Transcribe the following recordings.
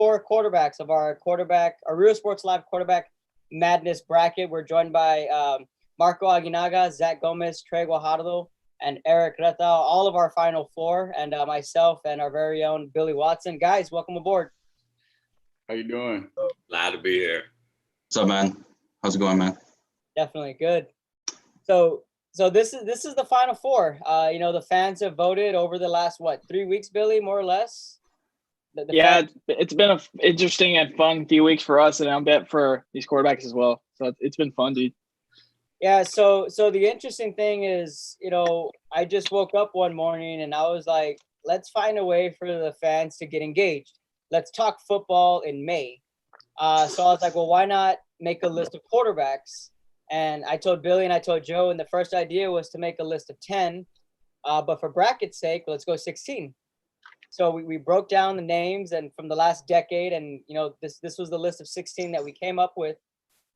4 quarterbacks of our Real Sports Live quarterback madness bracket. We're joined by Marco Aguinaga, Zach Gomez, Trey Guajardo, and Erick Retta, all of our final 4, and myself and our very own Billy Watson. Guys, welcome aboard. How you doing? Glad to be here. What's up, man? How's it going, man? Definitely good. So this is the final 4. The fans have voted over the last 3 weeks, Billy, more or less. It's been an interesting and fun few weeks for us, and I bet for these quarterbacks as well. So it's been fun, dude. Yeah. So the interesting thing is, I just woke up one morning and I was like, let's find a way for the fans to get engaged. Let's talk football in May. So I was like, well, why not make a list of quarterbacks? And I told Billy and I told Joe, and the first idea was to make a list of 10, but for bracket's sake, let's go 16. So we broke down the names and from the last decade, and this was the list of 16 that we came up with.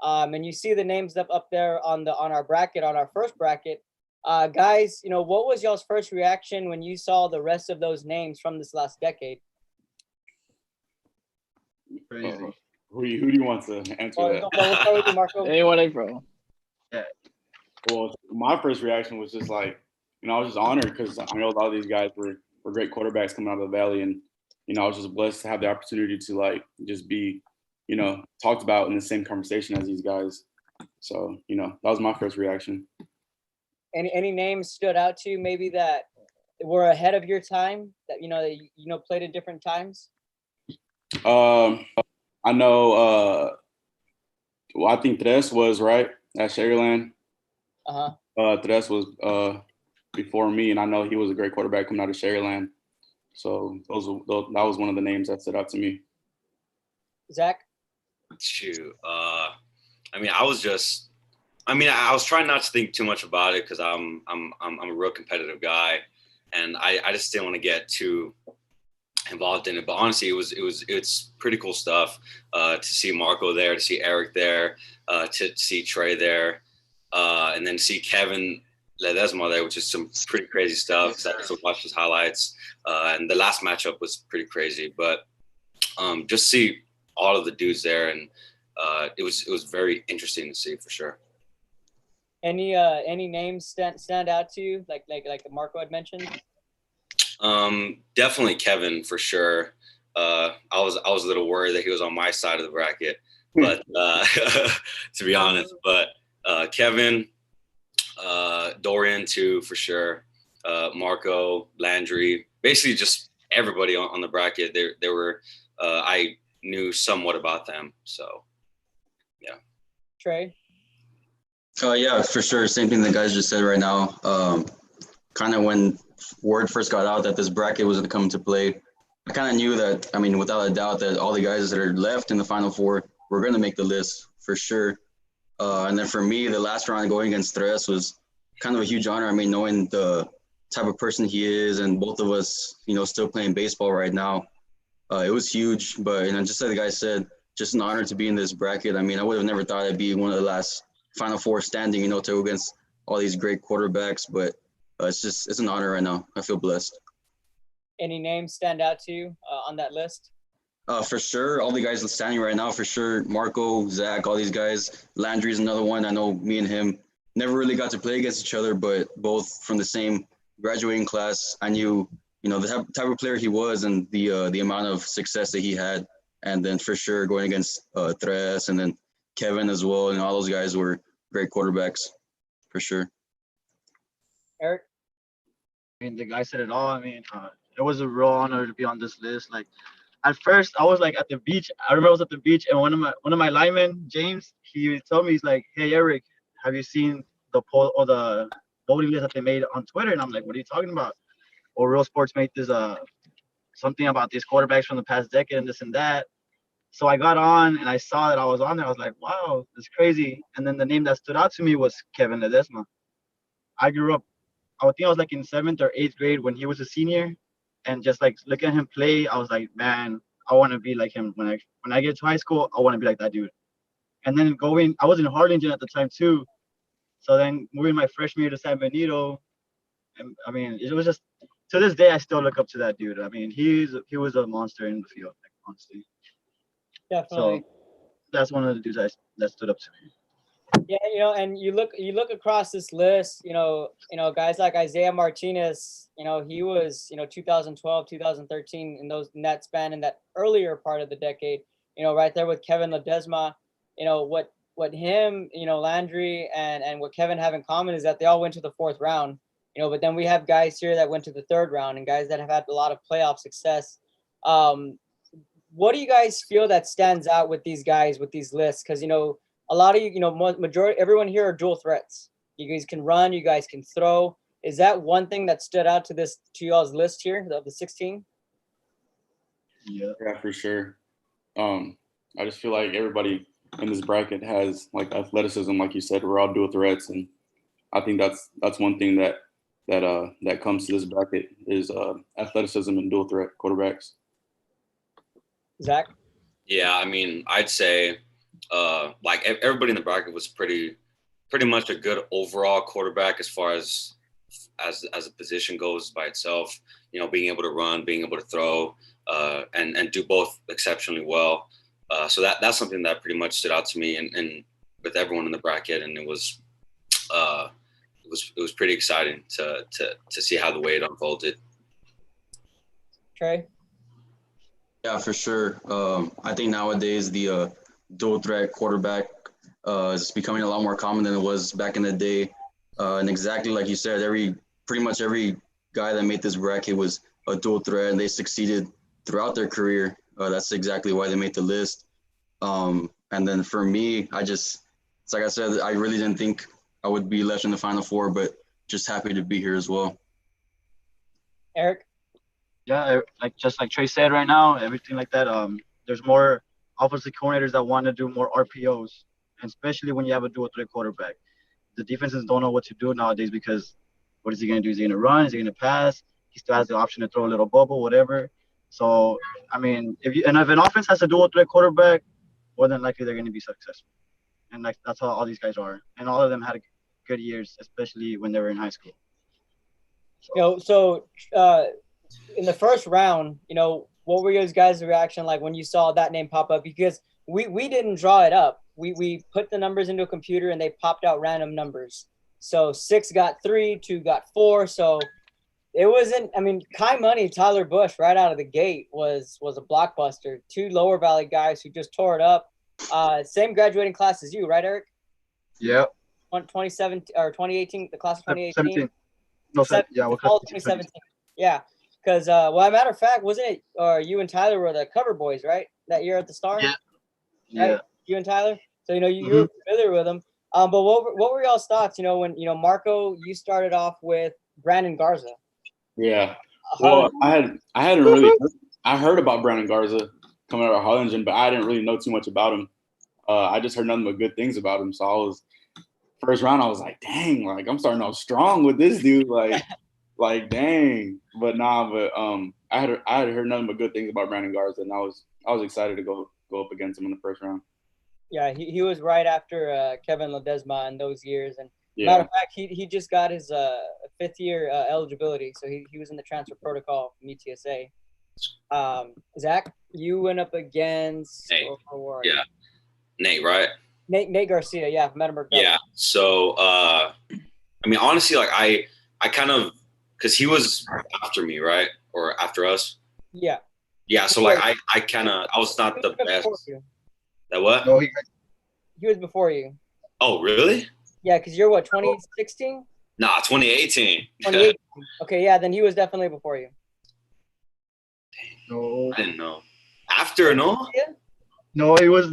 And you see the names up there on our bracket, on our first bracket. Guys, what was y'all's first reaction when you saw the rest of those names from this last decade? Crazy. Who do you want to answer that? We'll start with you, Marco. Anyone, bro. Yeah. Well, my first reaction was just like, I was just honored because I know a lot of these guys were great quarterbacks coming out of the Valley, and I was just blessed to have the opportunity to just be, talked about in the same conversation as these guys. So, that was my first reaction. Any names stood out to you maybe that were ahead of your time that played at different times? I know. I think Tres was right at Sugarland. Tres was before me, and I know he was a great quarterback coming out of Sugarland. So that was one of the names that stood out to me. Zach? Shoot. I was trying not to think too much about it because I'm a real competitive guy, and I just didn't want to get too involved in it. But honestly, it's pretty cool stuff to see Marco there, to see Erick there, to see Trey there, and then see Kevin Ledesma there, which is some pretty crazy stuff because I also watched his highlights. And the last matchup was pretty crazy, but just see all of the dudes there, and it was very interesting to see for sure. Any names stand out to you, like Marco had mentioned? Definitely Kevin for sure. I was a little worried that he was on my side of the bracket, but to be honest, but Kevin, Dorian too for sure. Marco, Landry, basically just everybody on the bracket. They were I knew somewhat about them, so yeah. Trey? Yeah, for sure. Same thing the guys just said right now. Kind of when word first got out that this bracket was going to come into play, I kind of knew that, without a doubt, that all the guys that are left in the Final Four were going to make the list for sure. And then for me, the last round going against Tres was kind of a huge honor. Knowing the type of person he is and both of us, still playing baseball right now, it was huge. But, just like the guy said, just an honor to be in this bracket. I would have never thought I'd be one of the last Final Four standing, to go against all these great quarterbacks. But it's an honor right now. I feel blessed. Any names stand out to you on that list? For sure. All the guys standing right now, for sure. Marco, Zach, all these guys. Landry's another one. I know me and him never really got to play against each other, but both from the same graduating class. I knew, the type of player he was and the amount of success that he had. And then for sure going against Tres and then Kevin as well. And all those guys were great quarterbacks, for sure. Erick? The guy said it all. It was a real honor to be on this list. At first, I was at the beach. I remember I was at the beach, and one of my linemen, James, he told me, he's like, "Hey, Erick, have you seen the poll or the voting list that they made on Twitter?" And I'm like, "What are you talking about?" Or Real Sports made this something about these quarterbacks from the past decade and this and that. So I got on and I saw that I was on there. I was like, "Wow, that's crazy." And then the name that stood out to me was Kevin Ledesma. I grew up, I think I was in 7th or 8th grade when he was a senior, and just looking at him play, I was like, man, I want to be like him. When I get to high school, I want to be like that dude. And then I was in Harlingen at the time too. So then moving my freshman year to San Benito, and it was just, to this day, I still look up to that dude. He was a monster in the field, honestly. Definitely. So that's one of the dudes that stood up to me. Yeah, and you look across this list, guys like Isaiah Martinez, he was, 2012, 2013 in that span, in that earlier part of the decade, right there with Kevin Ledesma, what him, Landry and what Kevin have in common is that they all went to the fourth round, but then we have guys here that went to the third round and guys that have had a lot of playoff success. What do you guys feel that stands out with these guys, with these lists? Because, a lot of majority, everyone here are dual threats. You guys can run, you guys can throw. Is that one thing that stood out to y'all's list here of the 16? Yeah, for sure. I just feel like everybody in this bracket has like athleticism, like you said. We're all dual threats, and I think that's one thing that comes to this bracket is athleticism and dual threat quarterbacks. Zach? Yeah, I mean, I'd say like everybody in the bracket was pretty much a good overall quarterback as far as a position goes by itself. Being able to run, being able to throw, and do both exceptionally well. So that's something that pretty much stood out to me, and with everyone in the bracket, and it was pretty exciting to see how the way it unfolded. Trey? Yeah, for sure. I think nowadays the dual threat quarterback is becoming a lot more common than it was back in the day. And exactly like you said, pretty much every guy that made this bracket was a dual threat, and they succeeded throughout their career. That's exactly why they made the list. And then for me, it's like I said, I really didn't think I would be left in the Final Four, but just happy to be here as well. Erick? Yeah, just like Trey said right now, everything like that. There's more offensive coordinators that want to do more RPOs, and especially when you have a dual threat quarterback. The defenses don't know what to do nowadays because what is he going to do? Is he going to run? Is he going to pass? He still has the option to throw a little bubble, whatever. So, I mean, if an offense has a dual threat quarterback, more than likely they're going to be successful. And that's how all these guys are. And all of them had good years, especially when they were in high school. So in the first round, what were you guys' reaction like when you saw that name pop up? Because we didn't draw it up. We put the numbers into a computer and they popped out random numbers. So 6 got 3, 2 got 4. So it wasn't. I mean, Kai Money, Tyler Bush, right out of the gate was a blockbuster. 2 Lower Valley guys who just tore it up. Same graduating class as you, right, Erick? Yeah. 2017 or 2018, the class of 2018. 17. No, yeah, we'll all 2017. Yeah, because well, as a matter of fact, wasn't it? Or you and Tyler were the cover boys, right? That year at the Star. Yeah. Right? Yeah. You and Tyler. So you were familiar with them. But what were y'all's thoughts? When Marco, you started off with Brandon Garza. Yeah. Well, I hadn't really I heard about Brandon Garza coming out of Harlingen, but I didn't really know too much about him. I just heard nothing but good things about him. So I was first round, I was like, dang, like I'm starting off strong with this dude, like dang. But I had heard nothing but good things about Brandon Garza, and I was excited to go up against him in the first round. Yeah, he was right after Kevin Ledesma in those years, and matter of fact, he just got his 5th year eligibility, so he was in the transfer protocol from ETSA. Zach, you went up against Nate, right? Nate Garcia, yeah, Metamorph. Yeah. So I mean, honestly, like I kind of, because he was after me, right, or after us. Yeah. Yeah. So like I was not the best. That what? No, he was before you. Oh, really? Yeah, because you're what, 2016? Nah, 2018. 2018. Okay, yeah, then he was definitely before you. No. I didn't know. After, no? Yeah. No, he was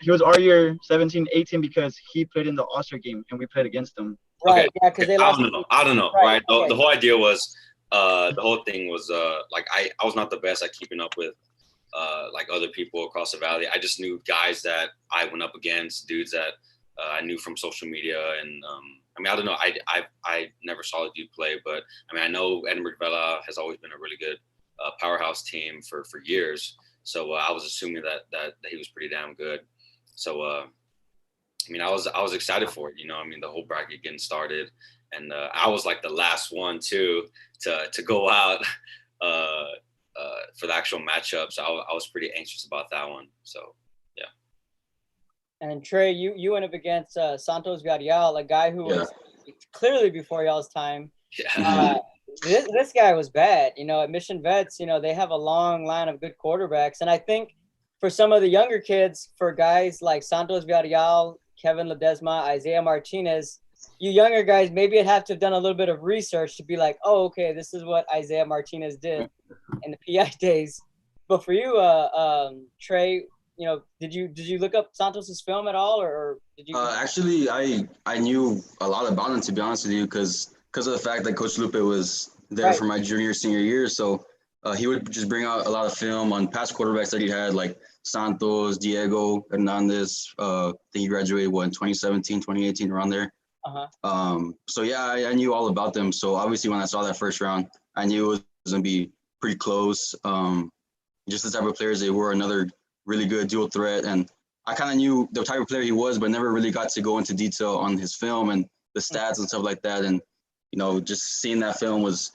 he was our year 17-18 because he played in the All-Star game and we played against him. Right, okay. Yeah, because they lost. I don't know, right? The whole idea was, the whole thing was, like I was not the best at keeping up with, like other people across the valley. I just knew guys that I went up against, dudes that I knew from social media, and I mean, I don't know. I never saw the dude play, but I mean, I know Edinburgh Vela has always been a really good powerhouse team for years. So I was assuming that he was pretty damn good. So I mean, I was excited for it. I mean, the whole bracket getting started, and I was like the last one to go out for the actual matchups, I was pretty anxious about that one. So yeah. And then Trey, you went up against Santos Villarreal, a guy who was clearly before y'all's time. Yeah. This guy was bad. At Mission Vets, they have a long line of good quarterbacks. And I think for some of the younger kids, for guys like Santos Villarreal, Kevin Ledesma, Isaiah Martinez, you younger guys, maybe I'd have to have done a little bit of research to be like, oh, okay, this is what Isaiah Martinez did in the PI days. But for you, Trey, did you look up Santos's film at all, or did you? Actually, I knew a lot about him, to be honest with you, because of the fact that Coach Lupe was there for my senior year. So he would just bring out a lot of film on past quarterbacks that he had, like Santos, Diego Hernandez. I think he graduated in 2017, 2018, around there. So yeah, I knew all about them. So obviously, when I saw that first round, I knew it was gonna be pretty close. Just the type of players they were, another really good dual threat, and I kind of knew the type of player he was, but never really got to go into detail on his film and the stats and stuff like that. And just seeing that film was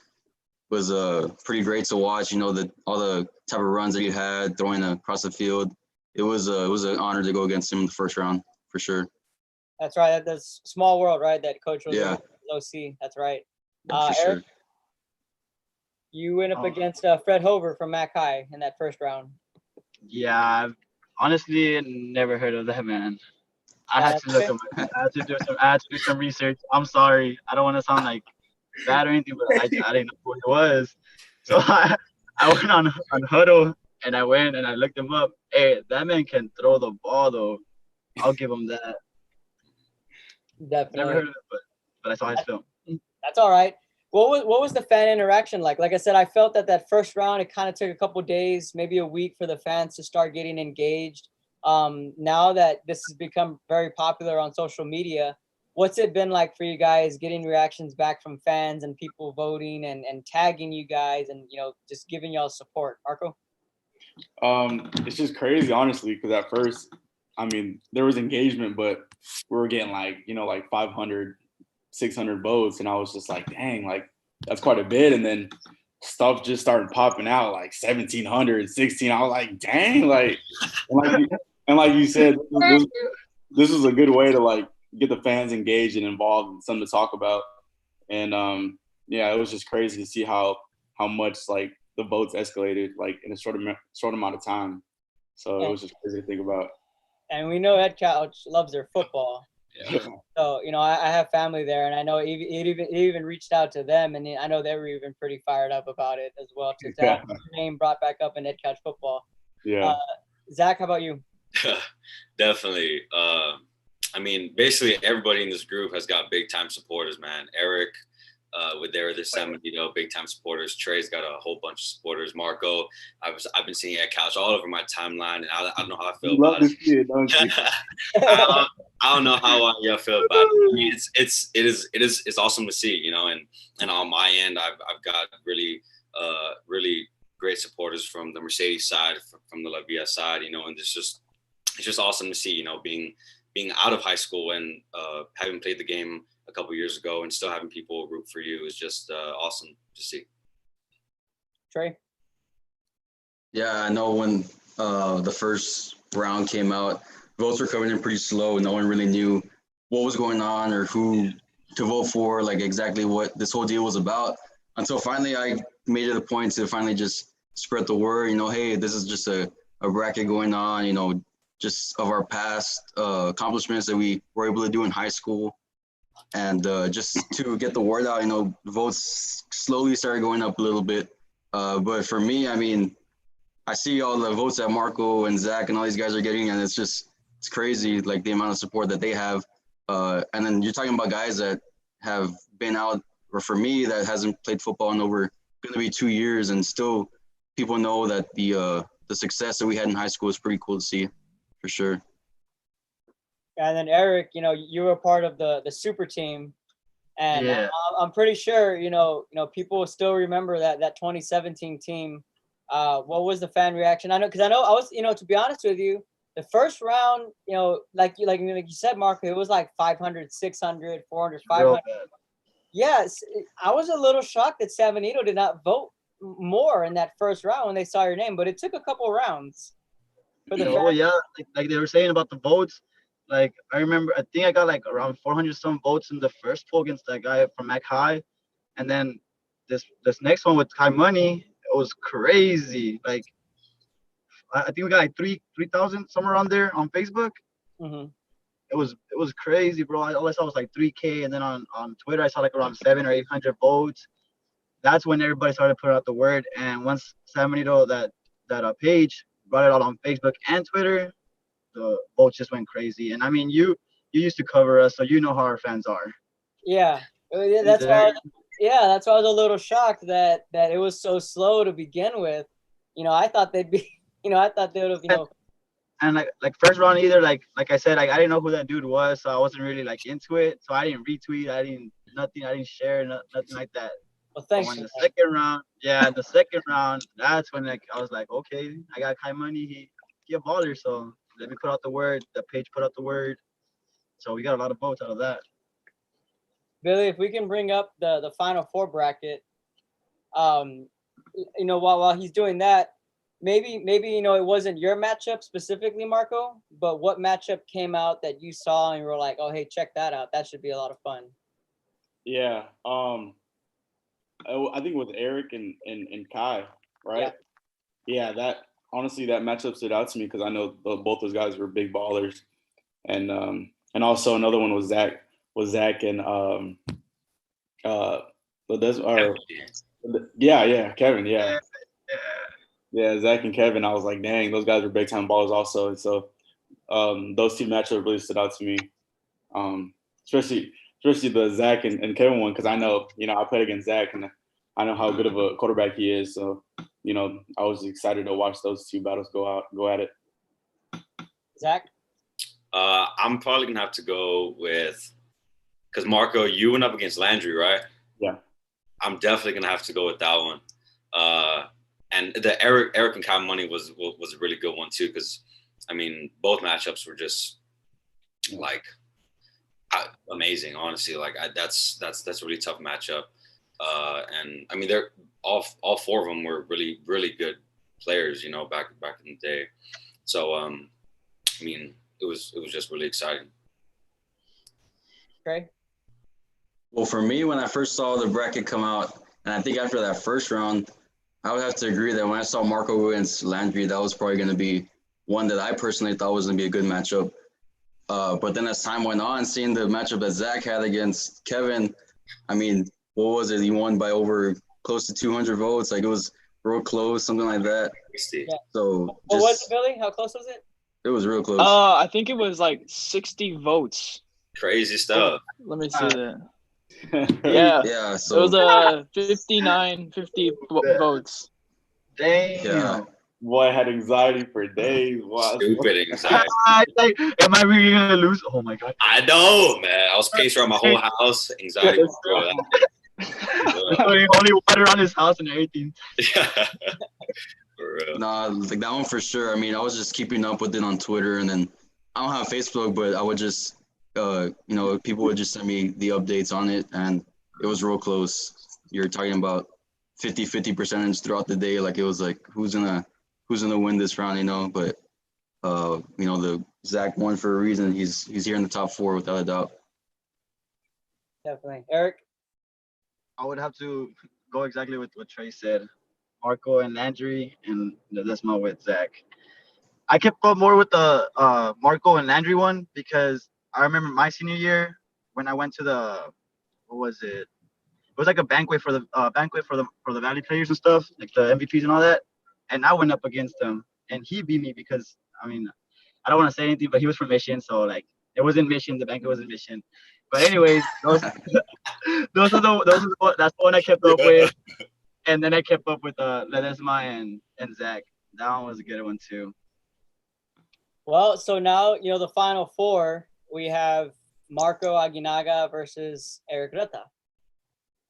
pretty great to watch. All the type of runs that he had throwing across the field. It was an honor to go against him in the first round for sure. That's right. That's small world, right? That coach was OC. That's right. Yeah, for Erick, sure. You went up against Fred Hover from Mac High in that first round. Yeah, I've honestly never heard of that man. I had to look him. I had to do some research. I'm sorry. I don't want to sound like bad or anything, but I didn't know who he was. So I went on Huddle and I went and I looked him up. Hey, that man can throw the ball though. I'll give him that. Definitely. Never heard of it, but I saw his film. That's all right. What was the fan interaction like? Like I said, I felt that first round, it kind of took a couple of days, maybe a week for the fans to start getting engaged. Now that this has become very popular on social media, what's it been like for you guys getting reactions back from fans and people voting and tagging you guys and, just giving y'all support? Marco? It's just crazy, honestly, because at first, there was engagement, but we were getting like 500, 600 votes, and I was just like, dang, like that's quite a bit. And then stuff just started popping out, like 1,700, 16. I was like, dang, like, and like you said, this was a good way to like get the fans engaged and involved and something to talk about. And it was just crazy to see how much like the votes escalated like in a short amount of time. So it was just crazy to think about. And we know Head Couch loves their football. Yeah. So, I have family there, and I know it even reached out to them, and I know they were even pretty fired up about it as well, to have their name brought back up in Head Couch football. Yeah. Zach, how about you? Definitely. Basically everybody in this group has got big time supporters, man. Erick, there's some, big time supporters. Trey's got a whole bunch of supporters. Marco, I've been seeing at Couch all over my timeline, and I don't know how I feel about it. I don't know how I feel about it. It's awesome to see, and on my end, I've got really great supporters from the Mercedes side, from the La Via side, and it's just awesome to see, being out of high school and having played the game a couple years ago and still having people root for you is just awesome to see. Trey? Yeah, I know when the first round came out, votes were coming in pretty slow. No one really knew what was going on or who to vote for, like exactly what this whole deal was about. Until finally I made it a point to finally just spread the word, hey, this is just a bracket going on, just of our past accomplishments that we were able to do in high school. And just to get the word out, votes slowly started going up a little bit. But for me, I see all the votes that Marco and Zach and all these guys are getting, and it's crazy, like the amount of support that they have. And then you're talking about guys that have been out, or for me, that hasn't played football in over going to be 2 years, and still people know that the success that we had in high school is pretty cool to see, for sure. And then Erick, you were part of the super team, and Yeah. I'm pretty sure, people still remember that 2017 team. What was the fan reaction? I know I was, to be honest with you, the first round, like you said, Marco, it was like 500, 600, 400, 500. Yes, I was a little shocked that Sabanito did not vote more in that first round when they saw your name, but it took a couple rounds for the Oh yeah, like they were saying about the votes. Like I remember, I think I got like around 400 some votes in the first poll against that guy from Mac High, and then this next one with High Money, it was crazy. Like I think we got like 3,000 somewhere around there on Facebook. Mm-hmm. It was crazy, bro. All I saw was like 3K, and then on Twitter I saw like around 700 or 800 votes. That's when everybody started putting out the word, and once San Benito that page brought it out on Facebook and Twitter, the votes just went crazy. And I mean, you used to cover us, so you know how our fans are. Yeah, that's why. That's why I was a little shocked that it was so slow to begin with. I thought they'd be. I thought they would have. And like first round either, like I said, I didn't know who that dude was, so I wasn't really like into it. So I didn't retweet, I didn't share, nothing like that. Well, thanks. But when the second round, that's when like I was like, okay, I got Kai Money, he a baller, so let me put out the word. The page put out the word, so we got a lot of votes out of that. Billy, if we can bring up the Final Four bracket, while he's doing that, maybe it wasn't your matchup specifically, Marco, but what matchup came out that you saw and you were like, oh, hey, check that out. That should be a lot of fun. Yeah. I think with Erick and Kai, right? Yeah. That honestly, that matchup stood out to me because I know both those guys were big ballers, and also another one was Zach and Kevin, yeah, Zach and Kevin. I was like, dang, those guys were big time ballers also, and so those two matchups really stood out to me, especially the Zach and Kevin one, because I know, I played against Zach and I know how good of a quarterback he is. So, I was excited to watch those two battles go at it. Zach? I'm probably going to have to go with, because Marco, you went up against Landry, right? Yeah. I'm definitely going to have to go with that one. And the Erick and Kai Money was a really good one too, because, I mean, both matchups were just like amazing, honestly. Like that's a really tough matchup, and I mean they're all four of them were really really good players, back in the day. So I mean it was just really exciting. Trey? Well, for me, when I first saw the bracket come out, and I think after that first round, I would have to agree that when I saw Marco against Landry, that was probably going to be one that I personally thought was going to be a good matchup. But then as time went on, seeing the matchup that Zach had against Kevin, I mean, what was it? He won by over close to 200 votes. Like, it was real close, something like that. Yeah. So what was it, Billy? How close was it? It was real close. I think it was like 60 votes. Crazy stuff. Let me see that. Yeah. So it was 50 votes. Dang. Yeah. Boy, I had anxiety for days. Wow. Stupid anxiety. Am I really gonna lose? Oh my god. I know, man. I was pacing around my whole house. Anxiety. Only water on his house and everything. Yeah. For real. Nah, like that one for sure. I mean, I was just keeping up with it on Twitter, and then I don't have Facebook, but I would just, people would just send me the updates on it, and it was real close. You're talking about 50 percentage throughout the day. Like, it was like, who's gonna win this round, but the Zach won for a reason. He's here in the top 4 without a doubt. Definitely. Erick? I would have to go exactly with what Trey said. Marco and Landry, and Ledesma with Zach. I kept up more with the Marco and Landry one because I remember my senior year when I went to what was it? It was like a banquet for the Valley players and stuff, like the MVPs and all that. And I went up against him, and he beat me because, I mean, I don't want to say anything, but he was from Mission, so like it was in Mission, the banquet was in Mission. But anyways, that's the one I kept up with, and then I kept up with Ledesma and Zach. That one was a good one too. Well, so now the Final Four, we have Marco Aguinaga versus Erick Retta.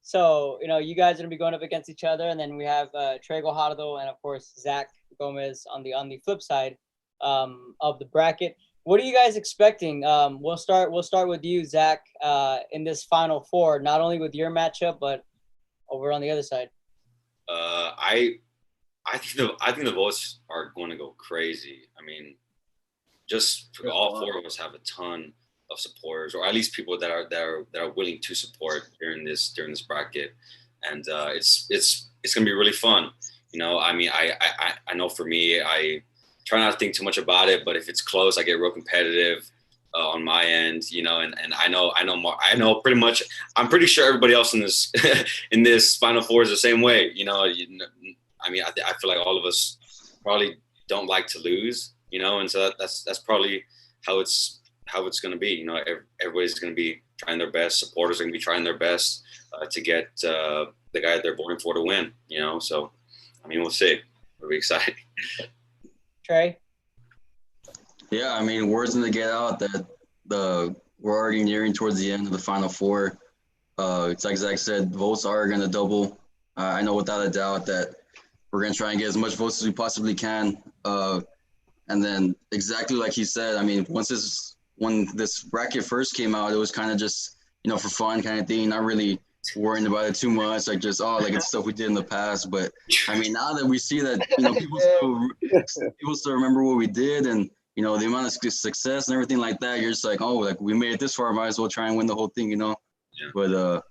So, you guys are going to be going up against each other, and then we have Trey Guajardo and, of course, Zach Gomez on the flip side of the bracket. What are you guys expecting? We'll start with you, Zach, in this Final Four, not only with your matchup, but over on the other side. I think the votes are going to go crazy. I mean, just all four of us have a ton of supporters, or at least people that are willing to support during this bracket, and it's gonna be really fun. You know, I mean, I know for me, I try not to think too much about it, but if it's close, I get real competitive on my end. You know, and I know pretty much. I'm pretty sure everybody else in this in this Final Four is the same way. You know, I mean, I feel like all of us probably don't like to lose. You know, and so that's probably how it's going to be. You know, everybody's going to be trying their best. Supporters are going to be trying their best to get the guy they're voting for to win. You know, so I mean, we'll see. We'll be excited. Trey? Yeah, I mean, word's going to get out that we're already nearing towards the end of the Final Four. It's like Zach said, votes are going to double. I know without a doubt that we're going to try and get as much votes as we possibly can. And then exactly like he said, I mean, when this bracket first came out, it was kind of just, you know, for fun kind of thing, not really worrying about it too much, like just, like it's stuff we did in the past. But I mean, now that we see that, you know, people still remember what we did and, you know, the amount of success and everything like that, you're just like, oh, like we made it this far, might as well try and win the whole thing, you know? Yeah. But,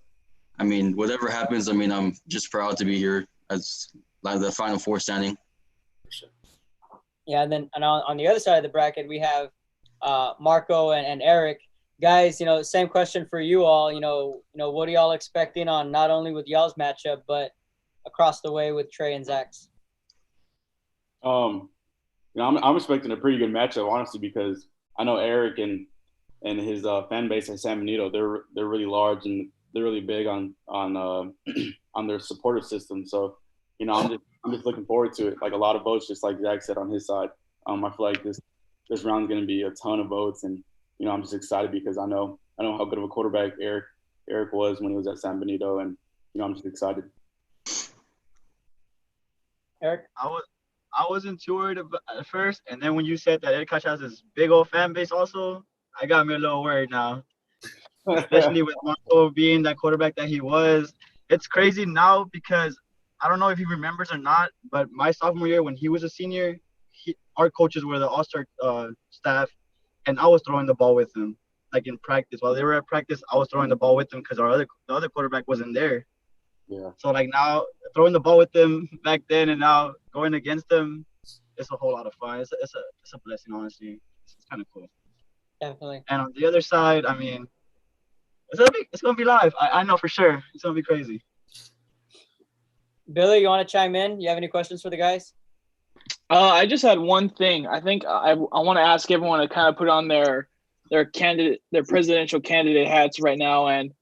I mean, whatever happens, I mean, I'm just proud to be here as like the Final Four standing. Yeah, and then on the other side of the bracket, we have Marco and Erick. Guys, you know, same question for you all. You know, what are y'all expecting on not only with y'all's matchup, but across the way with Trey and Zach's? You know, I'm expecting a pretty good matchup, honestly, because I know Erick and his fan base at San Benito, they're really large and they're really big on their supporter system. So, you know, I'm just looking forward to it. Like a lot of votes, just like Zach said on his side. I feel like this round is going to be a ton of votes, and you know, I'm just excited because I know how good of a quarterback Erick was when he was at San Benito, and you know, I'm just excited. Erick? I wasn't too worried at first, and then when you said that Erick has this big old fan base, also, I got me a little worried now, especially with Marco being that quarterback that he was. It's crazy now because I don't know if he remembers or not, but my sophomore year when he was a senior, our coaches were the all-star staff, and I was throwing the ball with him, like in practice. While they were at practice, I was throwing the ball with them because the other quarterback wasn't there. Yeah. So like now throwing the ball with them back then and now going against them, it's a whole lot of fun. It's a blessing, honestly. It's kind of cool. Definitely. And on the other side, I mean, it's gonna be live. I know for sure. It's gonna be crazy. Billy, you want to chime in? You have any questions for the guys? I just had one thing. I think I want to ask everyone to kind of put on their presidential candidate hats right now and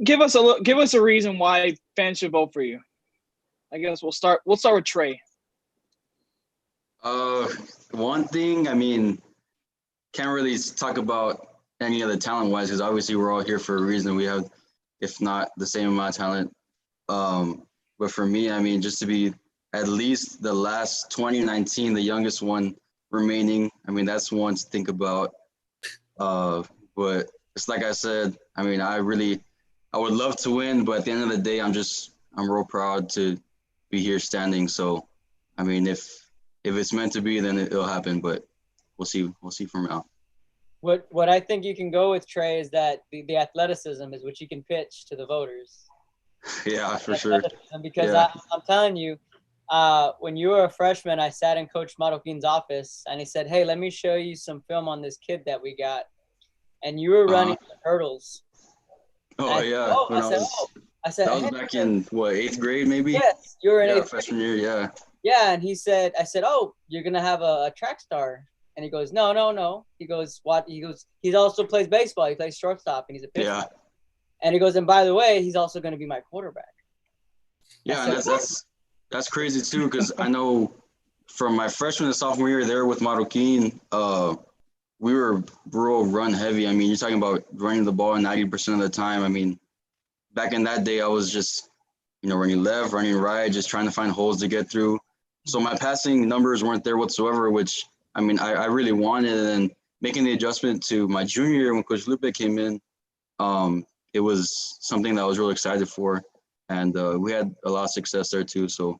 give us a reason why fans should vote for you. I guess we'll start with Trey. One thing, I mean, can't really talk about any of the talent wise because obviously we're all here for a reason. We have, if not the same amount of talent. But for me, I mean, just to be at least the last 2019, the youngest one remaining. I mean, that's one to think about. But it's like I said, I mean, I would love to win, but at the end of the day, I'm real proud to be here standing. So, I mean, if it's meant to be, then it'll happen, but we'll see from now. What I think you can go with, Trey, is that the athleticism is what you can pitch to the voters. Yeah, for sure. Because yeah. I'm telling you, when you were a freshman, I sat in Coach Marroquin's office, and he said, "Hey, let me show you some film on this kid that we got." And you were running the hurdles. Oh, yeah. I said, that was back in, what, 8th grade maybe? Yes, you were in 8th grade. Freshman year, yeah. Yeah, and I said, "Oh, you're going to have a track star." And he goes, No. He goes, "What?" He goes, "He also plays baseball. He plays shortstop, and he's a pitcher." Yeah. And he goes, "And by the way, he's also going to be my quarterback." Yeah, and that's crazy too, because I know from my freshman and sophomore year there with Marroquin, we were real run heavy. I mean, you're talking about running the ball 90% of the time. I mean, back in that day, I was just, running left, running right, just trying to find holes to get through. So my passing numbers weren't there whatsoever, which, I mean, I really wanted. And making the adjustment to my junior year when Coach Lupe came in, it was something that I was really excited for. and we had a lot of success there too. So,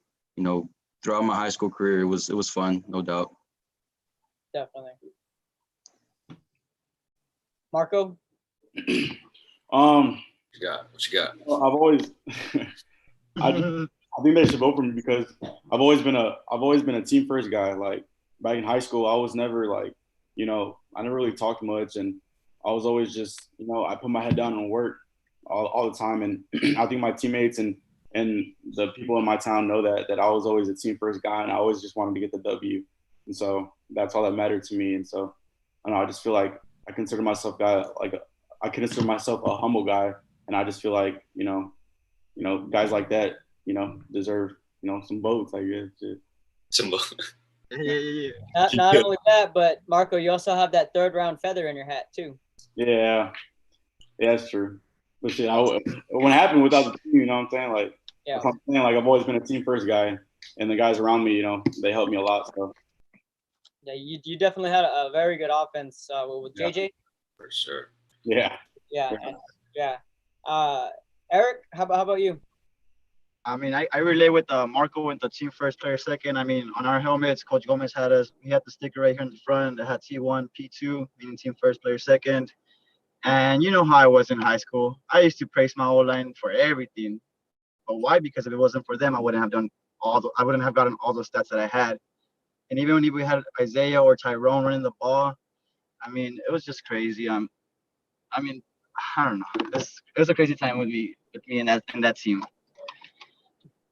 throughout my high school career, it was fun, no doubt. Definitely. Marco? What You got what you got? I've always, I think they should vote for me because I've always been a team first guy. Like back in high school, I was never like, I never really talked much, and I was always just, I put my head down and work all the time. And I think my teammates and the people in my town know that I was always a team first guy, and I always just wanted to get the W. And so that's all that mattered to me. And so I don't know, I just feel like I consider myself I consider myself a humble guy, and I just feel like guys like that deserve some votes, I guess. Symbol. Yeah. Not only that, but Marco, you also have that third round feather in your hat too. Yeah, that's true. But shit, it wouldn't happen without the team. You know what I'm saying? Like, Yeah. that's what I'm saying. Like, I've always been a team first guy, and the guys around me, they helped me a lot. So Yeah, you definitely had a very good offense with JJ. For sure. yeah. Yeah. Eric, how about you? I mean, I relate with Marco with the team first, player second. I mean, on our helmets, Coach Gomez we had the sticker right here in the front that had T1, P2, meaning team first, player second. And you know how I was in high school. I used to praise my O-line for everything. But why? Because if it wasn't for them, I wouldn't have gotten all those stats that I had. And even when we had Isaiah or Tyrone running the ball, I mean, it was just crazy. I mean, I don't know. It was a crazy time with me in that team.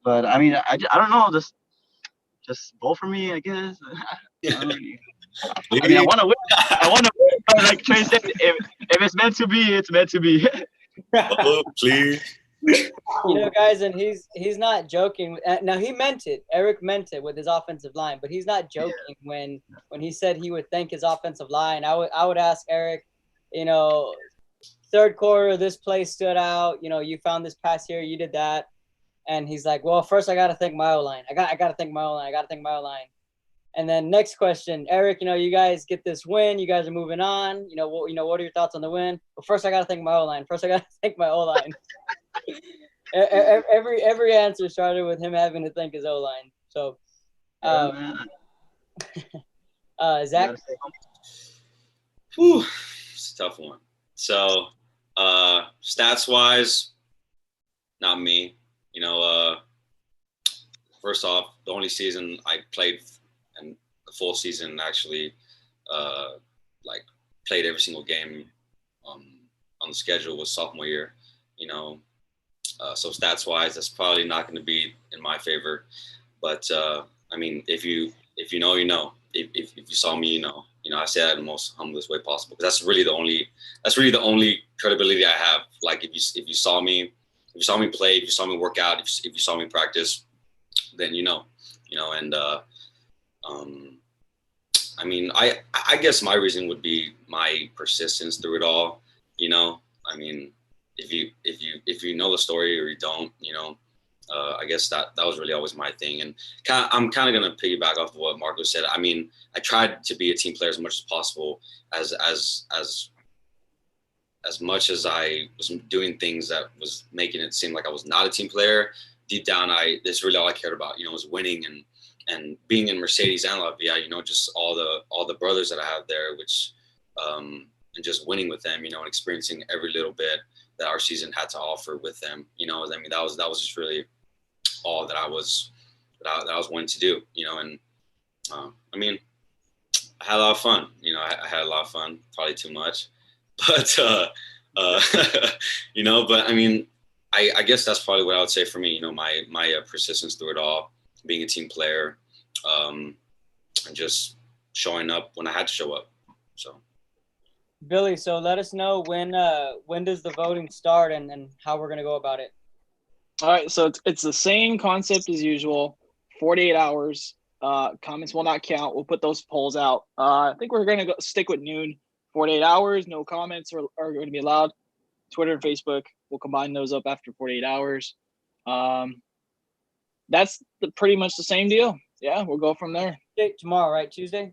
But I mean, I don't know. Just vote for me, I guess. I don't really. I mean, I want to win. But like Trey said, if it's meant to be, it's meant to be. Oh, please. Guys, and he's not joking. Now he meant it. Erick meant it with his offensive line, but he's not joking when he said he would thank his offensive line. I would ask Erick, third quarter, this play stood out. You found this pass here, you did that. And he's like, well, first I got to thank my O-line. I got to thank my O-line. I got to thank my O-line. And then next question, Erick, you guys get this win. You guys are moving on. What are your thoughts on the win? But first I got to thank my O-line. First I got to thank my O-line. every answer started with him having to thank his O-line. So, Zach? Whew, it's a tough one. So, stats-wise, not me. First off, the only season I played and the full season actually played every single game on the schedule was sophomore year, so stats wise, that's probably not going to be in my favor. But I mean, if you know, if you saw me, I say that in the most humblest way possible, because that's really the only credibility I have. Like if you saw me play, if you saw me work out, if you saw me practice, then and I mean, I guess my reason would be my persistence through it all. I mean, if you know the story or you don't, I guess that was really always my thing. And I'm kind of gonna piggyback off of what Marco said. I mean, I tried to be a team player as much as possible, as much as I was doing things that was making it seem like I was not a team player. Deep down, that's really all I cared about, was winning and being in Mercedes and Latvia, just all the brothers that I have there, which, and just winning with them, and experiencing every little bit that our season had to offer with them, I mean, that was just really all that I was wanting to do, and, I mean, I had a lot of fun, I had a lot of fun, probably too much, but, but I mean, I guess that's probably what I would say for me, my persistence through it all, being a team player, and just showing up when I had to show up. So, Billy, so let us know when does the voting start and how we're gonna go about it. All right, so it's the same concept as usual. 48 hours. Comments will not count. We'll put those polls out. I think we're gonna stick with noon. 48 hours. No comments are going to be allowed. Twitter and Facebook. We'll combine those up after 48 hours. That's pretty much the same deal. Yeah, we'll go from there. Tomorrow, right? Tuesday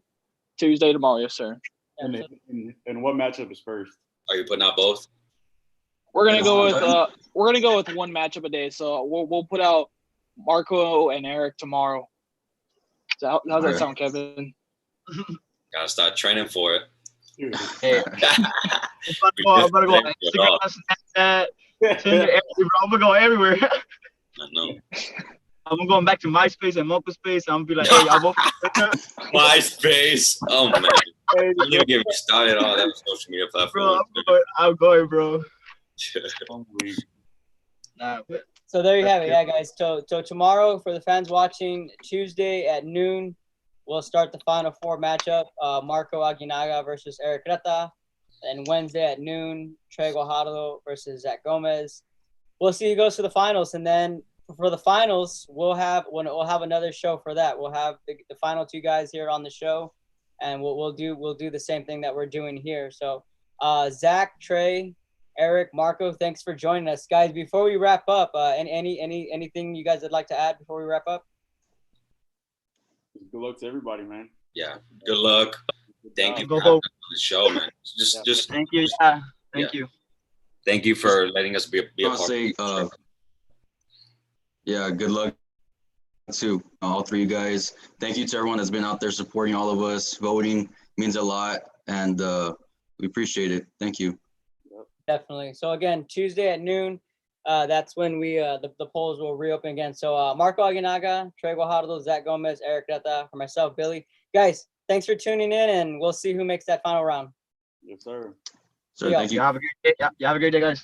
tomorrow, yes, sir. And what matchup is first? Are you putting out both? We're gonna go with one matchup a day. So we'll put out Marco and Erick tomorrow. So how's that Okay. sound, Kevin? Gotta start training for it. Hey, I'm gonna go on Instagram, Snapchat, Tinder, everywhere, bro. I'm gonna go everywhere. I know. I'm going back to MySpace and MochaSpace. I'm gonna be like, hey, y'all vote for Retta? MySpace. Oh man. Don't even get me started on that social media Bro, platform. I'm going, bro. Nah, but So there you have it, yeah, guys. So tomorrow for the fans watching, Tuesday at noon, we'll start the Final Four matchup: Marco Aguinaga versus Erick Retta, and Wednesday at noon, Trey Guajardo versus Zach Gomez. We'll see who goes to the finals, and then for the finals, we'll have another show for that. We'll have the final two guys here on the show, and we'll do the same thing that we're doing here. So, Zach, Trey, Erick, Marco, thanks for joining us, guys. Before we wrap up, anything you guys would like to add before we wrap up? Good luck to everybody, man. Yeah. Good luck. Thank you Go, for having go. us on the show, man. Just Thank you. Yeah, thank you. thank you for letting us be a I'll part say, of it. yeah, good luck to all three of you guys. Thank you to everyone that's been out there supporting all of us. Voting means a lot, and we appreciate it. Thank you. Definitely. So again, Tuesday at noon, that's when we the polls will reopen again. So Marco Aguinaga, Trey Guajardo, Zach Gomez, Erick Retta, for myself, Billy. Guys, thanks for tuning in, and we'll see who makes that final round. Yes, sir. So Yeah. thank you. You have a great day. Yeah, you have a great day, guys.